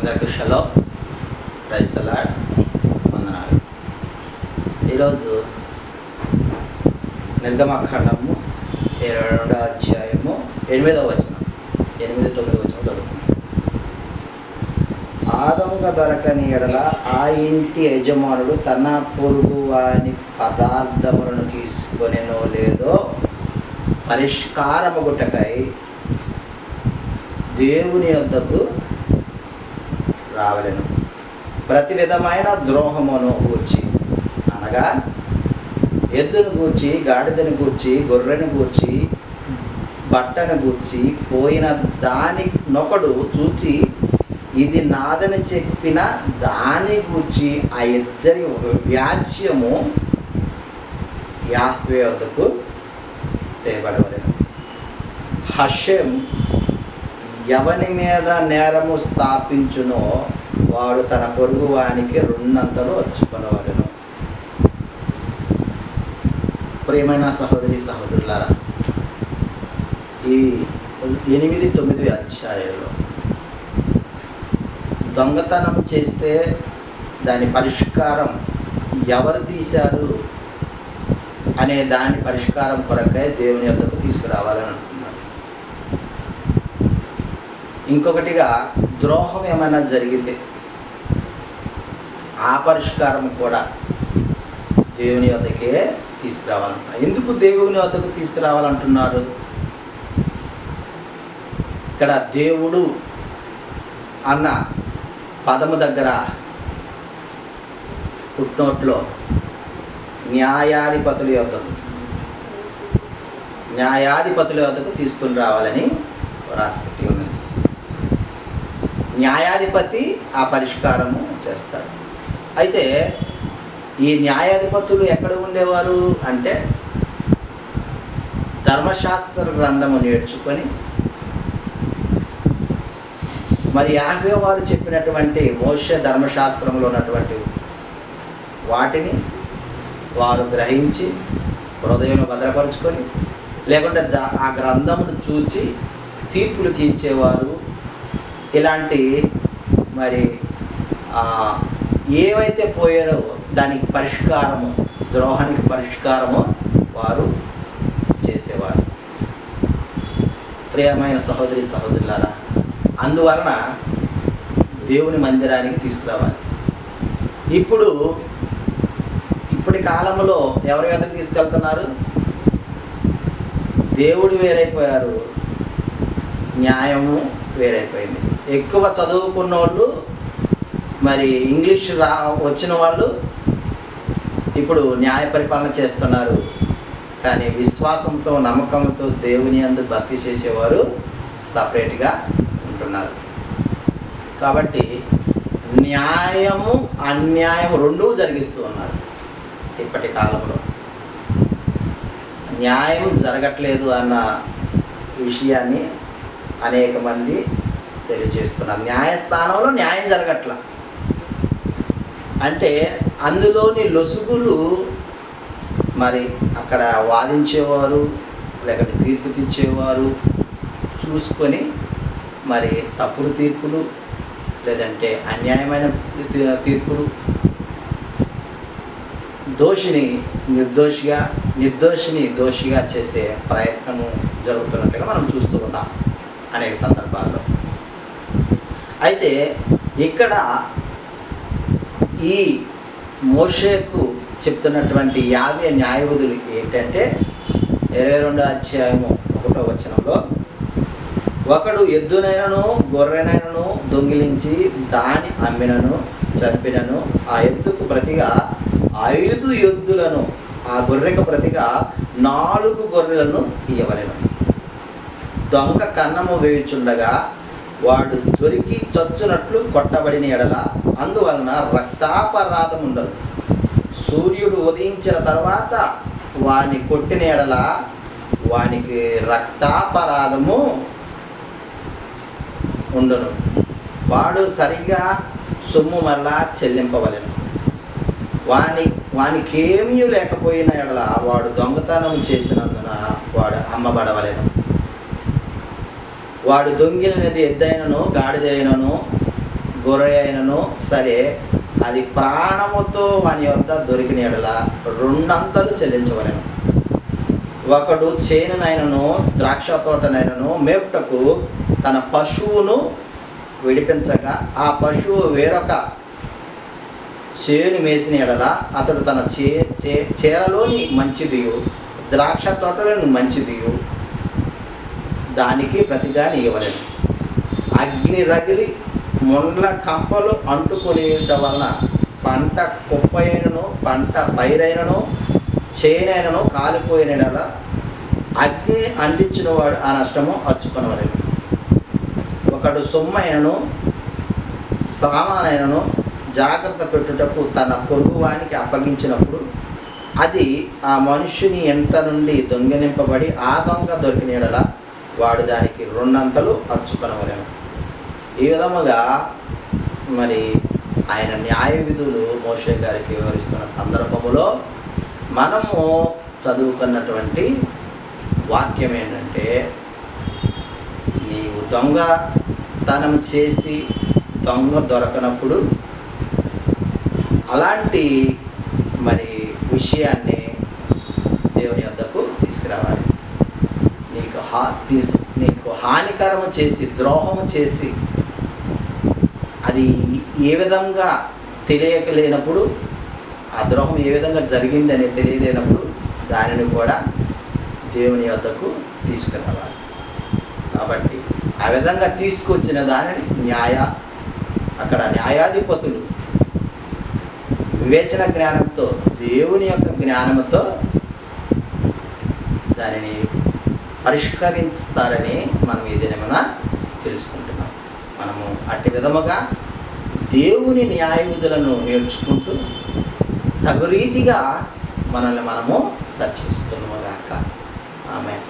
అందరికీ shalom, praise the lord, వందనాలు. ఈరోజు నిర్గమకాండము 22వ అధ్యాయము 8వ వచనం 8-9 వచనం చదువుకుంటాం. ఆదముగా దొరకని ఎడల ఆ ఇంటి యజమానుడు తన పొరుగు వాని పదార్థములను తీసుకొనెనో లేదో పరిష్కారముగుటకై దేవుని యొద్దకు రావలెను. ప్రతి విధమైన ద్రోహమును గూర్చి, అనగా ఎద్దును గూర్చి, గాడిదను గూర్చి, గొర్రెను గూర్చి, బట్టను గూర్చి, పోయిన దాని నొకడు చూచి ఇది నాదని చెప్పిన దాని గూర్చి ఆ ఇద్దరి వ్యాజ్యము యాహ్వే వద్దకు తేబడవలెను. హషెం ఎవని మీద నేరము స్థాపించునో వాడు తన పొరుగు వానికి రెండంతలు వచ్చుకొనవలెను. ప్రియమైన సహోదరి సహోదరులారా, ఈ 8-9 అధ్యాయాల్లో దొంగతనం చేస్తే దాని పరిష్కారం ఎవరు తీశారు అనే దాని పరిష్కారం కొరకై దేవుని యొద్దకు తీసుకురావాలని అనుకున్నాడు. ఇంకొకటిగా ద్రోహం ఏమైనా జరిగితే ఆ పరిష్కారం కూడా దేవుని వద్దకే తీసుకురావాలంటున్నాడు. ఎందుకు దేవుని వద్దకు తీసుకురావాలంటున్నాడు? ఇక్కడ దేవుడు అన్న పదము దగ్గర ఫుట్నోట్లో న్యాయాధిపతుల వద్దకు తీసుకుని రావాలని రాసిపెట్టి ఉన్నది. న్యాయాధిపతి ఆ పరిష్కారము చేస్తాడు. అయితే ఈ న్యాయాధిపతులు ఎక్కడ ఉండేవారు అంటే ధర్మశాస్త్ర గ్రంథము నేర్చుకొని మరి యాహ్వే వారు చెప్పినటువంటి మోషే ధర్మశాస్త్రంలో ఉన్నటువంటి వాటిని వారు గ్రహించి హృదయంలో భద్రపరుచుకొని, లేకుంటే ఆ గ్రంథమును చూచి తీర్పులు తీర్చేవారు. ఇలాంటి మరి ఏవైతే పోయారో దానికి పరిష్కారము, ద్రోహానికి పరిష్కారము వారు చేసేవారు. ప్రియమైన సహోదరి సహోదరులారా, అందువలన దేవుని మందిరానికి తీసుకురావాలి. ఇప్పటి కాలంలో ఎవరి వద్దకు తీసుకెళ్తున్నారు? దేవుడు వేరైపోయారు, న్యాయము వేరైపోయింది. ఎక్కువ చదువుకున్న వాళ్ళు, మరి ఇంగ్లీష్ వచ్చిన వాళ్ళు ఇప్పుడు న్యాయ పరిపాలన చేస్తున్నారు. కానీ విశ్వాసంతో, నమ్మకంతో దేవుని యందు భక్తి చేసేవారు సపరేట్గా ఉంటున్నారు. కాబట్టి న్యాయము అన్యాయము రెండూ జరిగిస్తూ ఉన్నారు. ఇప్పటి కాలంలో న్యాయం జరగట్లేదు అన్న విషయాన్ని అనేక మంది తెలియజేస్తున్నారు. న్యాయస్థానంలో న్యాయం జరగట్ల అంటే అందులోని లొసుగులు మరి అక్కడ వాదించేవారు, లేకపోతే తీర్పు తెచ్చేవారు చూసుకొని మరి తప్పుడు తీర్పులు, లేదంటే అన్యాయమైన తీర్పులు, దోషిని నిర్దోషిని దోషిగా చేసే ప్రయత్నము జరుగుతున్నట్టుగా మనం చూస్తూ ఉన్నాం అనేక సందర్భాల్లో. అయితే ఇక్కడ ఈ మోషేకు చెప్తున్నటువంటి యాభై న్యాయవిధులు ఏంటంటే 22వ అధ్యాయము 1వ వచనంలో, ఒకడు ఎద్దునైనను గొర్రెనైనను దొంగిలించి దాని అమ్మినను చంపినను ఆ ఎద్దుకు ప్రతిగా 5 ఎద్దులను, ఆ గొర్రెకు ప్రతిగా 4 గొర్రెలను ఇయ్యవలెను. దొంగ కన్నము వేయుచుండగా వాడు దొరికి చచ్చునట్లు కొట్టబడిన ఎడల అందువలన రక్తాపరాధం ఉండదు. సూర్యుడు ఉదయించిన తర్వాత వాని కొట్టిన ఎడల వానికి రక్తాపరాధము ఉండును. వాడు సరిగా సొమ్ము మరలా చెల్లింపవలెను. వానికేమీ లేకపోయిన ఎడల వాడు దొంగతనం చేసినందున వాడు అమ్మబడవలెను. వాడు దొంగిలినది ఎద్దైనను గాడిదైనను గొర్రె అయినను సరే అది ప్రాణముతో వాని వద్ద దొరికిన యెడల 2 అంతలు చెల్లించవలెను. ఒకడు చేనునైనను ద్రాక్ష తోటనైనను మేపుటకు తన పశువును విడిపించగా ఆ పశువు వేరొక చేను మేసిన యెడల అతడు తన చేరలోని మంచిదియు ద్రాక్ష తోటలోని మంచిదియు దానికి ప్రతిగా ఇవ్వలేను. అగ్ని రగిలి ముండ్ల కంపలు అంటుకునేట వలన పంట కుప్పైనను పంట పైరైనను చేనైనను కాలిపోయిన అగ్ని అంటించిన వాడు ఆ నష్టము అచ్చుకొనవలెను. ఒకడు సొమ్మైనను సామానైనను జాగ్రత్త పెట్టుటకు తన పొరుగువానికి అప్పగించినప్పుడు అది ఆ మనుష్యుని ఎంట నుండి దొంగిలింపబడి ఆ దొంగ దొరికిన యెడల వాడు దానికి 2 అంతలు అచ్చుకొనవలెను. ఈ విధముగా మరి ఆయన న్యాయ విధులు మోషే గారికి వివరిస్తున్న సందర్భములో మనము చదువుకున్నటువంటి వాక్యం ఏంటంటే, నీవు దొంగతనం చేసి దొంగ దొరకనప్పుడు అలాంటి మరి విషయాన్ని దేవుని వద్దకు తీసుకురావాలి. నీకు హానికరము చేసి ద్రోహము చేసి అది ఏ విధంగా తెలియకలేనప్పుడు, ఆ ద్రోహం ఏ విధంగా జరిగింది అనేది తెలియలేనప్పుడు దానిని కూడా దేవుని వద్దకు తీసుకురావాలి. కాబట్టి ఆ విధంగా తీసుకొచ్చిన దానిని అక్కడ న్యాయాధిపతులు వివేచన జ్ఞానంతో దేవుని యొక్క జ్ఞానంతో దానిని పరిష్కరిస్తారని మనం ఈ దినమున తెలుసుకుంటున్నాం. మనము అట్టి విధముగా దేవుని న్యాయ విధులను నేర్చుకుంటూ తగు రీతిగా మనల్ని మనము సరి చేసుకున్నాము గాక. ఆమేన్.